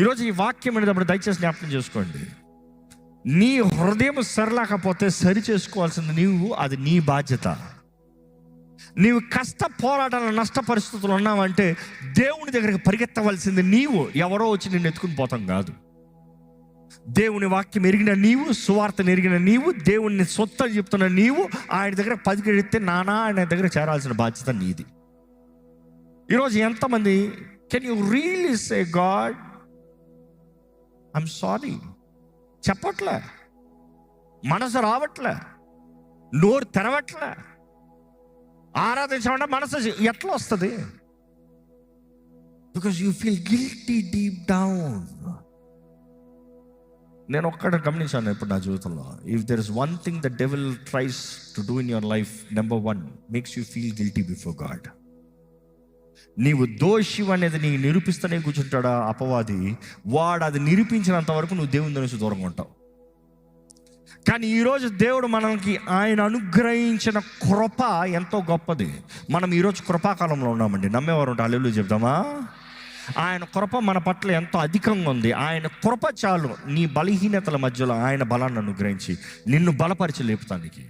ఈరోజు ఈ వాక్యం అనేటప్పుడు దయచేసి జ్ఞాపకం చేసుకోండి. నీ హృదయం సరిలేకపోతే సరి చేసుకోవాల్సింది నీవు, అది నీ బాధ్యత. నీవు కష్ట పోరాటాల నష్ట పరిస్థితులు ఉన్నావంటే దేవుని దగ్గరికి పరిగెత్తవలసింది నీవు, ఎవరో వచ్చి నిన్ను ఎత్తుకుని పోతాం కాదు. దేవుని వాక్యం ఎరిగిన నీవు, సువార్తను ఎరిగిన నీవు, దేవుని సొత్తు అని చెప్తున్న నీవు ఆయన దగ్గర పరిగెడితే ఆయన దగ్గర చేరాల్సిన బాధ్యత నీది. ఈరోజు ఎంతమంది can you really say God I'm sorry చెప్పట్లే, మనసు రావట్లే, నోరు తెరవట్లే. ఆరాధించాలంటే మనసు ఎట్లా వస్తుంది? Because you feel guilty deep down. నేను ఒక్కడ గమనించాను ఇప్పుడు నా జీవితంలో, if there is one thing the devil tries to do in your life, number 1 makes you feel guilty before God. నీవు దోషి అనేది నీకు నిరూపిస్తూనే కూర్చుంటాడా అపవాది. వాడు అది నిరూపించినంత వరకు నువ్వు దేవుని నుంచి దూరంగా ఉంటావు. కానీ ఈరోజు దేవుడు మనకి ఆయన అనుగ్రహించిన కృప ఎంతో గొప్పది. మనం ఈరోజు కృపాకాలంలో ఉన్నామండి. నమ్మేవారు ఉంటే హల్లెలూయా చెప్దామా? ఆయన కృప మన పట్ల ఎంతో అధికంగా ఉంది. ఆయన కృప చాలు నీ బలహీనతల మధ్యలో ఆయన బలాన్ని అనుగ్రహించి నిన్ను బలపరిచి లేపుతానికి.